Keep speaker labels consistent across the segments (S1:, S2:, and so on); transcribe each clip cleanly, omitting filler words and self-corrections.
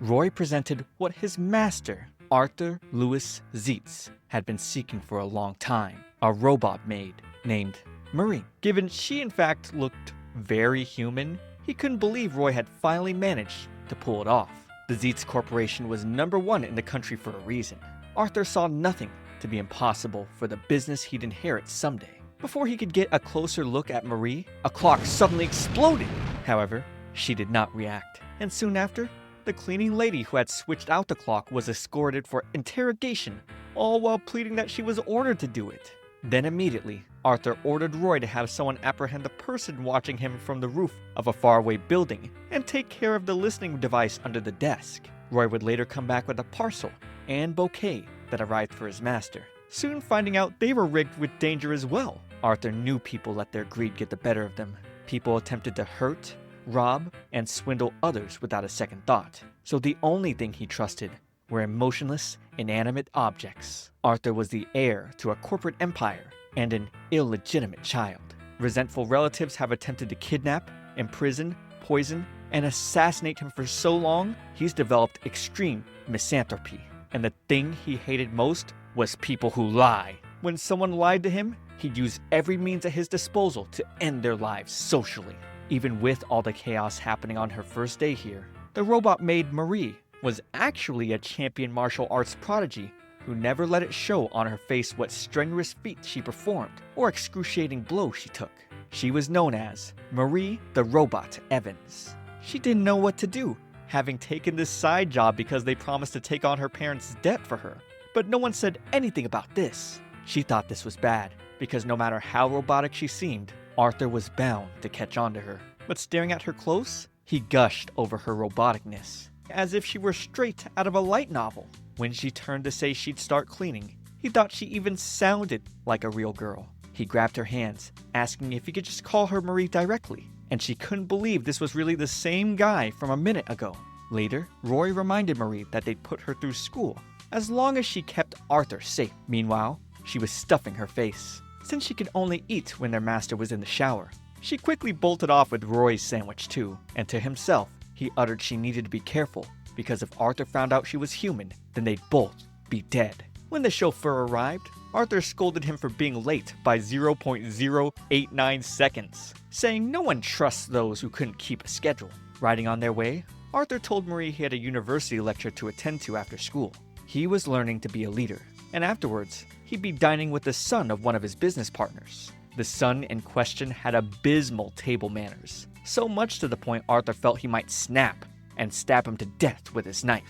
S1: Roy presented what his master, Arthur Louis Zietz, had been seeking for a long time, a robot maid named Marie. Given she in fact looked very human, he couldn't believe Roy had finally managed to pull it off. The Zietz Corporation was #1 in the country for a reason. Arthur saw nothing to be impossible for the business he'd inherit someday. Before he could get a closer look at Marie, a clock suddenly exploded. However, she did not react, and soon after, the cleaning lady who had switched out the clock was escorted for interrogation, all while pleading that she was ordered to do it. Then immediately, Arthur ordered Roy to have someone apprehend the person watching him from the roof of a faraway building and take care of the listening device under the desk. Roy would later come back with a parcel and bouquet that arrived for his master, soon finding out they were rigged with danger as well. Arthur knew people let their greed get the better of them. People attempted to hurt, rob, and swindle others without a second thought. So the only thing he trusted were emotionless, inanimate objects. Arthur was the heir to a corporate empire and an illegitimate child. Resentful relatives have attempted to kidnap, imprison, poison, and assassinate him for so long, he's developed extreme misanthropy. And the thing he hated most was people who lie. When someone lied to him, he'd use every means at his disposal to end their lives socially. Even with all the chaos happening on her first day here, the robot maid Marie was actually a champion martial arts prodigy who never let it show on her face what strenuous feats she performed or excruciating blows she took. She was known as Marie the Robot Evans. She didn't know what to do, having taken this side job because they promised to take on her parents' debt for her. But no one said anything about this. She thought this was bad, because no matter how robotic she seemed, Arthur was bound to catch on to her. But staring at her close, he gushed over her roboticness, as if she were straight out of a light novel. When she turned to say she'd start cleaning, he thought she even sounded like a real girl. He grabbed her hands, asking if he could just call her Marie directly, and she couldn't believe this was really the same guy from a minute ago. Later, Roy reminded Marie that they'd put her through school, as long as she kept Arthur safe. Meanwhile, she was stuffing her face, since she could only eat when their master was in the shower. She quickly bolted off with Roy's sandwich too, and to himself, he uttered she needed to be careful, because if Arthur found out she was human, then they'd both be dead. When the chauffeur arrived, Arthur scolded him for being late by 0.089 seconds, saying no one trusts those who couldn't keep a schedule. Riding on their way, Arthur told Marie he had a university lecture to attend to after school. He was learning to be a leader, and afterwards, he'd be dining with the son of one of his business partners. The son in question had abysmal table manners, so much to the point Arthur felt he might snap and stab him to death with his knife.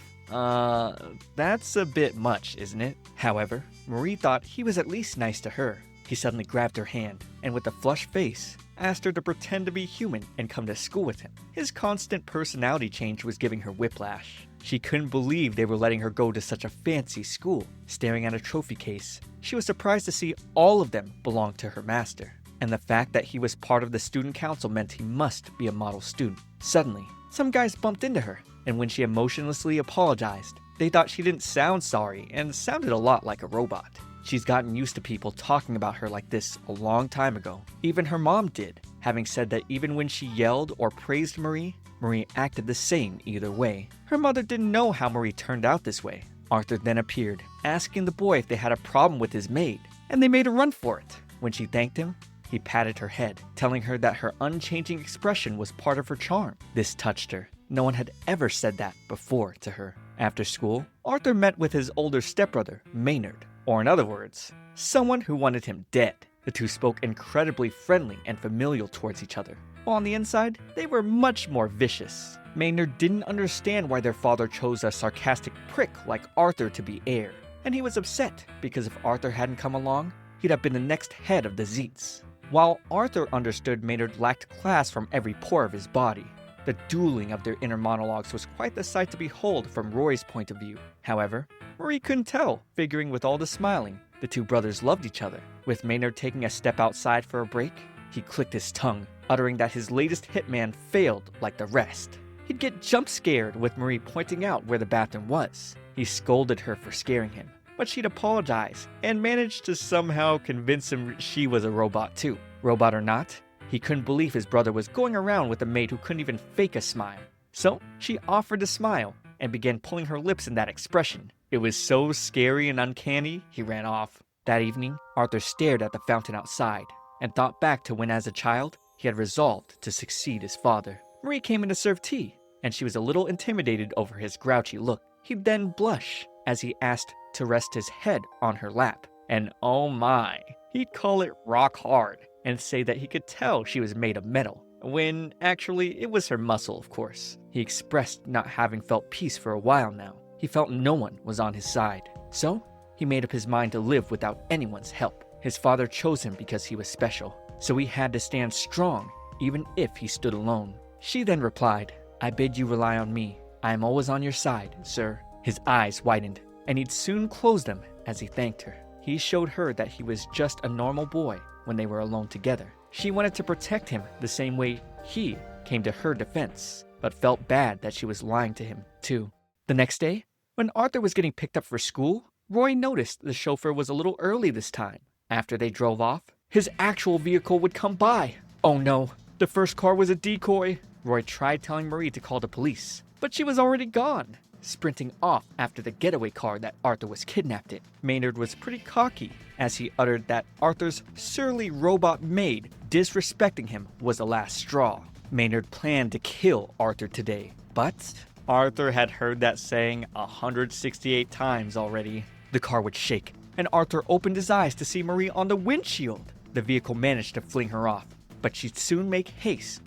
S1: That's a bit much, isn't it? However, Marie thought he was at least nice to her. He suddenly grabbed her hand, and with a flushed face, asked her to pretend to be human and come to school with him. His constant personality change was giving her whiplash. She couldn't believe they were letting her go to such a fancy school. Staring at a trophy case, she was surprised to see all of them belonged to her master. And the fact that he was part of the student council meant he must be a model student. Suddenly, some guys bumped into her, and when she emotionlessly apologized, they thought she didn't sound sorry and sounded a lot like a robot. She's gotten used to people talking about her like this a long time ago. Even her mom did, having said that even when she yelled or praised Marie, Marie acted the same either way. Her mother didn't know how Marie turned out this way. Arthur then appeared, asking the boy if they had a problem with his maid, and they made a run for it. When she thanked him, he patted her head, telling her that her unchanging expression was part of her charm. This touched her. No one had ever said that before to her. After school, Arthur met with his older stepbrother, Maynard, or in other words, someone who wanted him dead. The two spoke incredibly friendly and familial towards each other, while on the inside, they were much more vicious. Maynard didn't understand why their father chose a sarcastic prick like Arthur to be heir, and he was upset because if Arthur hadn't come along, he'd have been the next head of the Zietz. While Arthur understood Maynard lacked class from every pore of his body, the dueling of their inner monologues was quite the sight to behold from Roy's point of view. However, Marie couldn't tell, figuring with all the smiling, the two brothers loved each other. With Maynard taking a step outside for a break, he clicked his tongue, uttering that his latest hitman failed like the rest. He'd get jump scared with Marie pointing out where the bathroom was. He scolded her for scaring him, but she'd apologize and managed to somehow convince him she was a robot too. Robot or not, he couldn't believe his brother was going around with a maid who couldn't even fake a smile. So she offered to smile, and began pulling her lips in that expression. It was so scary and uncanny, he ran off. That evening, Arthur stared at the fountain outside and thought back to when as a child, he had resolved to succeed his father. Marie came in to serve tea, and she was a little intimidated over his grouchy look. He'd then blush as he asked to rest his head on her lap. And oh my, he'd call it rock hard and say that he could tell she was made of metal, when actually it was her muscle, of course. He expressed not having felt peace for a while now. He felt no one was on his side. So, he made up his mind to live without anyone's help. His father chose him because he was special, so he had to stand strong even if he stood alone. She then replied, "I bid you rely on me. I am always on your side, sir." His eyes widened, and he'd soon close them as he thanked her. He showed her that he was just a normal boy when they were alone together. She wanted to protect him the same way he came to her defense, but felt bad that she was lying to him, too. The next day, when Arthur was getting picked up for school, Roy noticed the chauffeur was a little early this time. After they drove off, his actual vehicle would come by. Oh no, the first car was a decoy. Roy tried telling Marie to call the police, but she was already gone, sprinting off after the getaway car that Arthur was kidnapped in. Maynard was pretty cocky as he uttered that Arthur's surly robot maid disrespecting him was the last straw. Maynard planned to kill Arthur today, but Arthur had heard that saying 168 times already. The car would shake, and Arthur opened his eyes to see Marie on the windshield. The vehicle managed to fling her off, but she'd soon make haste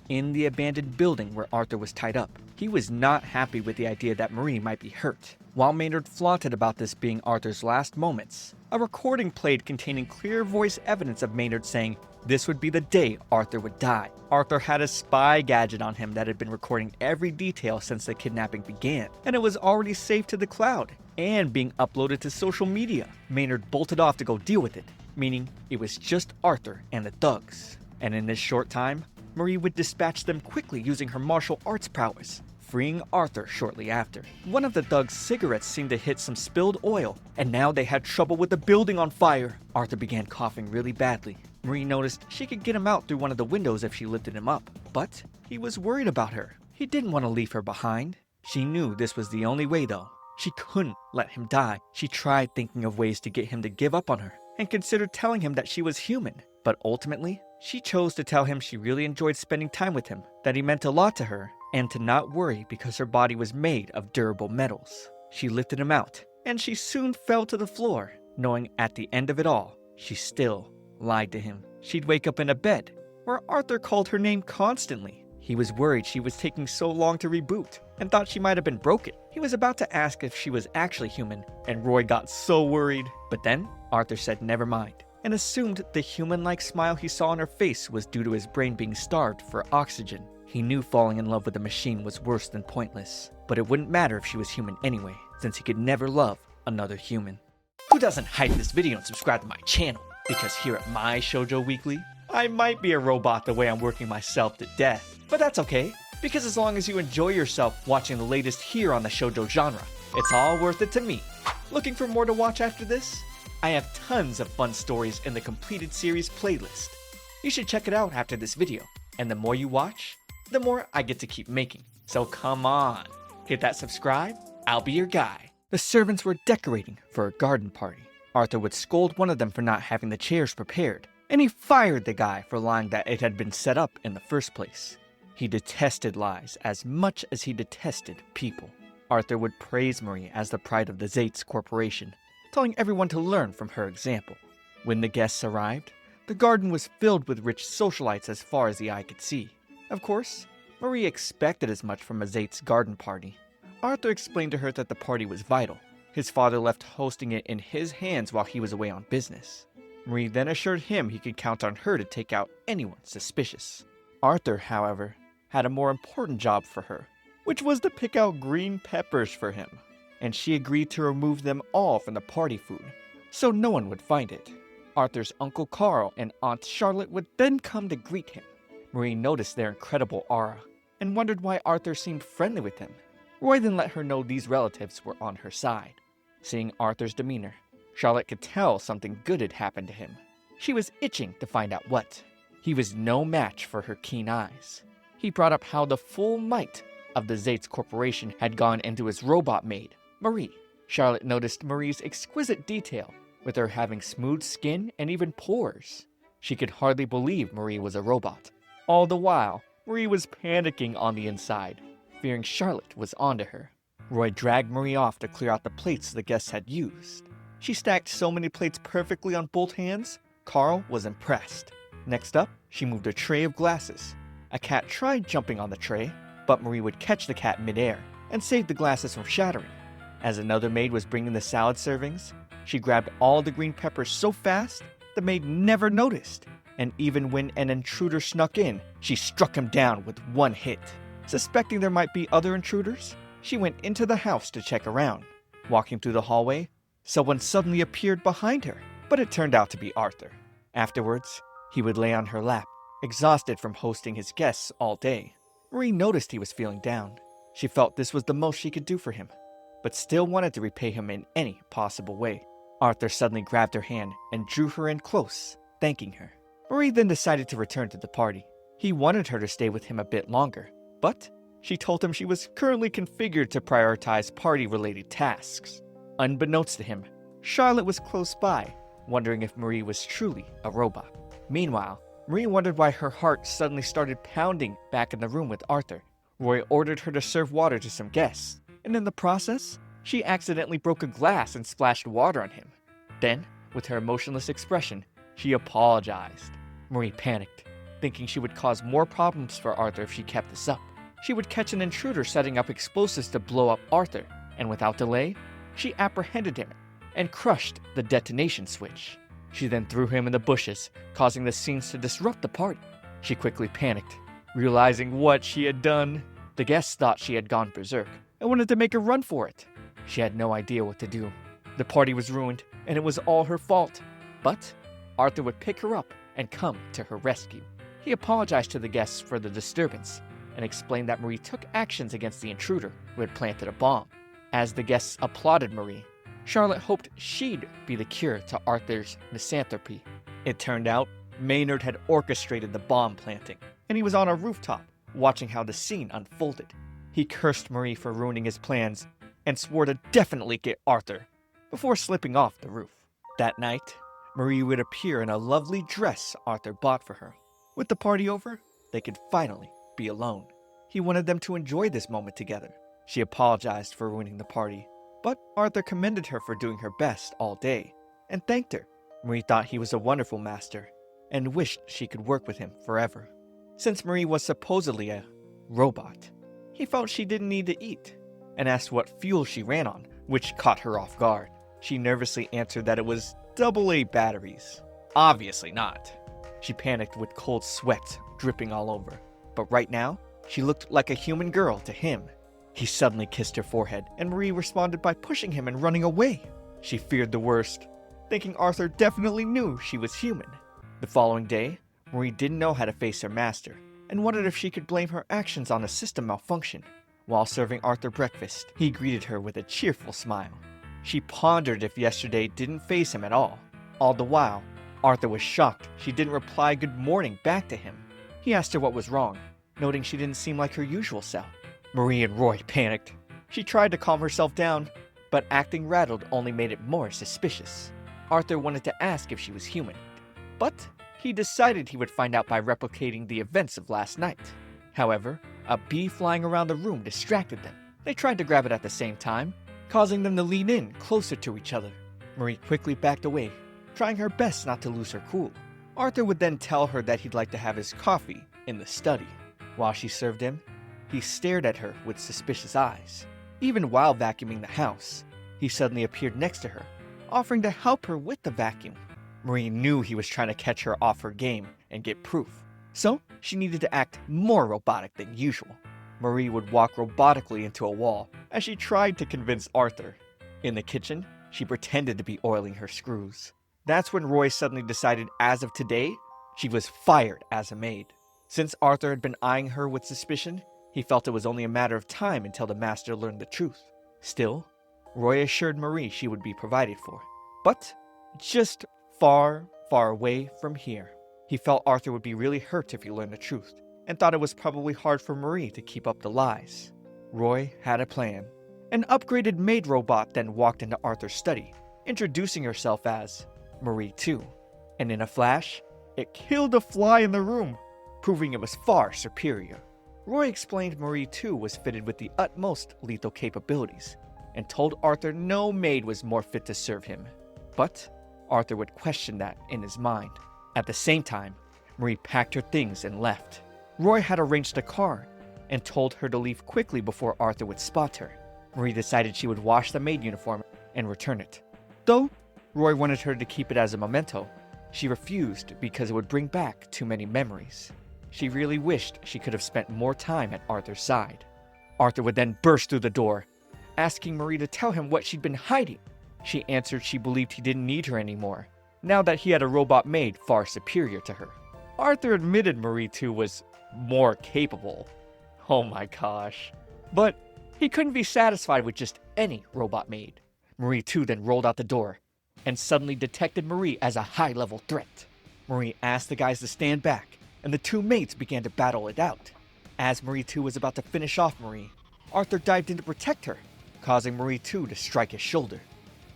S1: in the abandoned building where Arthur was tied up. He was not happy with the idea that Marie might be hurt. While Maynard flaunted about this being Arthur's last moments, a recording played containing clear voice evidence of Maynard saying this would be the day Arthur would die. Arthur had a spy gadget on him that had been recording every detail since the kidnapping began, and it was already saved to the cloud and being uploaded to social media. Maynard bolted off to go deal with it, meaning it was just Arthur and the thugs. And in this short time, Marie would dispatch them quickly using her martial arts prowess, freeing Arthur shortly after. One of the thugs' cigarettes seemed to hit some spilled oil, and now they had trouble with the building on fire. Arthur began coughing really badly. Marie noticed she could get him out through one of the windows if she lifted him up, but he was worried about her. He didn't want to leave her behind. She knew this was the only way though. She couldn't let him die. She tried thinking of ways to get him to give up on her, and considered telling him that she was human, but ultimately, she chose to tell him she really enjoyed spending time with him, that he meant a lot to her, and to not worry because her body was made of durable metals. She lifted him out, and she soon fell to the floor, knowing at the end of it all, she still lied to him. She'd wake up in a bed where Arthur called her name constantly. He was worried she was taking so long to reboot and thought she might have been broken. He was about to ask if she was actually human, and Roy got so worried. But then Arthur said never mind, and assumed the human-like smile he saw on her face was due to his brain being starved for oxygen. He knew falling in love with a machine was worse than pointless, but it wouldn't matter if she was human anyway, since he could never love another human. Who doesn't hype this video and subscribe to my channel? Because here at my Shoujo Weekly, I might be a robot the way I'm working myself to death, but that's okay, because as long as you enjoy yourself watching the latest here on the shoujo genre, it's all worth it to me. Looking for more to watch after this? I have tons of fun stories in the completed series playlist. You should check it out after this video, and the more you watch, the more I get to keep making. So come on, hit that subscribe, I'll be your guy. The servants were decorating for a garden party. Arthur would scold one of them for not having the chairs prepared, and he fired the guy for lying that it had been set up in the first place. He detested lies as much as he detested people. Arthur would praise Marie as the pride of the Zates Corporation, telling everyone to learn from her example. When the guests arrived, the garden was filled with rich socialites as far as the eye could see. Of course, Marie expected as much from a Zates garden party. Arthur explained to her that the party was vital. His father left hosting it in his hands while he was away on business. Marie then assured him he could count on her to take out anyone suspicious. Arthur, however, had a more important job for her, which was to pick out green peppers for him, and she agreed to remove them all from the party food, so no one would find it. Arthur's Uncle Carl and Aunt Charlotte would then come to greet him. Marie noticed their incredible aura, and wondered why Arthur seemed friendly with him. Roy then let her know these relatives were on her side. Seeing Arthur's demeanor, Charlotte could tell something good had happened to him. She was itching to find out what. He was no match for her keen eyes. He brought up how the full might of the Zates Corporation had gone into his robot maid, Marie. Charlotte noticed Marie's exquisite detail, with her having smooth skin and even pores. She could hardly believe Marie was a robot. All the while, Marie was panicking on the inside, fearing Charlotte was onto her. Roy dragged Marie off to clear out the plates the guests had used. She stacked so many plates perfectly on both hands, Carl was impressed. Next up, she moved a tray of glasses. A cat tried jumping on the tray, but Marie would catch the cat midair and save the glasses from shattering. As another maid was bringing the salad servings, she grabbed all the green peppers so fast, the maid never noticed. And even when an intruder snuck in, she struck him down with one hit. Suspecting there might be other intruders, she went into the house to check around. Walking through the hallway, someone suddenly appeared behind her, but it turned out to be Arthur. Afterwards, he would lay on her lap, exhausted from hosting his guests all day. Marie noticed he was feeling down. She felt this was the most she could do for him, but still wanted to repay him in any possible way. Arthur suddenly grabbed her hand and drew her in close, thanking her. Marie then decided to return to the party. He wanted her to stay with him a bit longer, but she told him she was currently configured to prioritize party-related tasks. Unbeknownst to him, Charlotte was close by, wondering if Marie was truly a robot. Meanwhile, Marie wondered why her heart suddenly started pounding back in the room with Arthur. Roy ordered her to serve water to some guests, and in the process, she accidentally broke a glass and splashed water on him. Then, with her emotionless expression, she apologized. Marie panicked, thinking she would cause more problems for Arthur if she kept this up. She would catch an intruder setting up explosives to blow up Arthur, and without delay, she apprehended him and crushed the detonation switch. She then threw him in the bushes, causing the scenes to disrupt the party. She quickly panicked, realizing what she had done. The guests thought she had gone berserk and wanted to make a run for it. She had no idea what to do. The party was ruined, and it was all her fault. But Arthur would pick her up and come to her rescue. He apologized to the guests for the disturbance and explained that Marie took actions against the intruder who had planted a bomb. As the guests applauded Marie, Charlotte hoped she'd be the cure to Arthur's misanthropy. It turned out Maynard had orchestrated the bomb planting, and he was on a rooftop watching how the scene unfolded. He cursed Marie for ruining his plans and swore to definitely get Arthur before slipping off the roof. That night, Marie would appear in a lovely dress Arthur bought for her. With the party over, they could finally be alone. He wanted them to enjoy this moment together. She apologized for ruining the party, but Arthur commended her for doing her best all day and thanked her. Marie thought he was a wonderful master and wished she could work with him forever. Since Marie was supposedly a robot, he felt she didn't need to eat and asked what fuel she ran on, which caught her off guard. She nervously answered that it was AA batteries. Obviously not. She panicked with cold sweat dripping all over. But right now, she looked like a human girl to him. He suddenly kissed her forehead, and Marie responded by pushing him and running away. She feared the worst, thinking Arthur definitely knew she was human. The following day, Marie didn't know how to face her master, and wondered if she could blame her actions on a system malfunction. While serving Arthur breakfast, he greeted her with a cheerful smile. She pondered if yesterday didn't faze him at all. All the while, Arthur was shocked she didn't reply good morning back to him. He asked her what was wrong, noting she didn't seem like her usual self. Marie and Roy panicked. She tried to calm herself down, but acting rattled only made it more suspicious. Arthur wanted to ask if she was human, but he decided he would find out by replicating the events of last night. However, a bee flying around the room distracted them. They tried to grab it at the same time, causing them to lean in closer to each other. Marie quickly backed away, trying her best not to lose her cool. Arthur would then tell her that he'd like to have his coffee in the study. While she served him, he stared at her with suspicious eyes. Even while vacuuming the house, he suddenly appeared next to her, offering to help her with the vacuum. Marie knew he was trying to catch her off her game and get proof, so she needed to act more robotic than usual. Marie would walk robotically into a wall as she tried to convince Arthur. In the kitchen, she pretended to be oiling her screws. That's when Roy suddenly decided as of today, she was fired as a maid. Since Arthur had been eyeing her with suspicion, he felt it was only a matter of time until the master learned the truth. Still, Roy assured Marie she would be provided for, but just far, far away from here. He felt Arthur would be really hurt if he learned the truth, and thought it was probably hard for Marie to keep up the lies. Roy had a plan. An upgraded maid robot then walked into Arthur's study, introducing herself as Marie 2. And in a flash, it killed a fly in the room, proving it was far superior. Roy explained Marie 2 was fitted with the utmost lethal capabilities, and told Arthur no maid was more fit to serve him. But Arthur would question that in his mind. At the same time, Marie packed her things and left. Roy had arranged a car and told her to leave quickly before Arthur would spot her. Marie decided she would wash the maid uniform and return it. Though Roy wanted her to keep it as a memento, she refused because it would bring back too many memories. She really wished she could have spent more time at Arthur's side. Arthur would then burst through the door, asking Marie to tell him what she'd been hiding. She answered she believed he didn't need her anymore, now that he had a robot maid far superior to her. Arthur admitted Marie 2 was more capable. Oh my gosh. But he couldn't be satisfied with just any robot maid. Marie 2 then rolled out the door and suddenly detected Marie as a high-level threat. Marie asked the guys to stand back, and the two mates began to battle it out. As Marie 2 was about to finish off Marie, Arthur dived in to protect her, causing Marie 2 to strike his shoulder.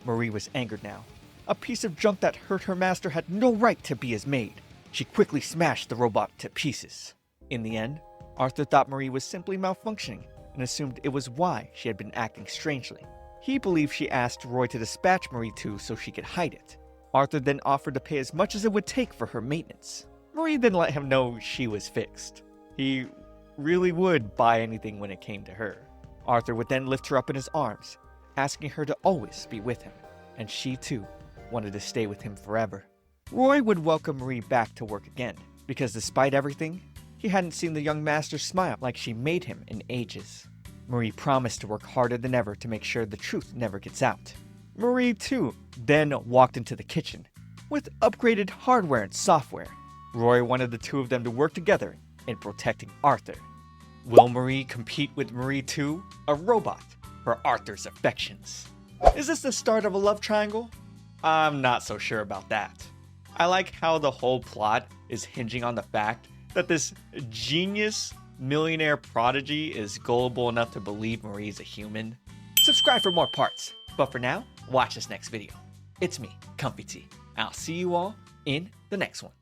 S1: Marie was angered now. A piece of junk that hurt her master had no right to be his maid. She quickly smashed the robot to pieces. In the end, Arthur thought Marie was simply malfunctioning and assumed it was why she had been acting strangely. He believed she asked Roy to dispatch Marie 2 so she could hide it. Arthur then offered to pay as much as it would take for her maintenance. Marie then let him know she was fixed. He really would buy anything when it came to her. Arthur would then lift her up in his arms, asking her to always be with him, and she too wanted to stay with him forever. Roy would welcome Marie back to work again, because despite everything, he hadn't seen the young master smile like she made him in ages. Marie promised to work harder than ever to make sure the truth never gets out. Marie, too, then walked into the kitchen with upgraded hardware and software. Roy wanted the two of them to work together in protecting Arthur. Will Marie compete with Marie 2, a robot, for Arthur's affections? Is this the start of a love triangle? I'm not so sure about that. I like how the whole plot is hinging on the fact that this genius millionaire prodigy is gullible enough to believe Marie is a human. Subscribe for more parts, but for now, watch this next video. It's me, ComfyTea. I'll see you all in the next one.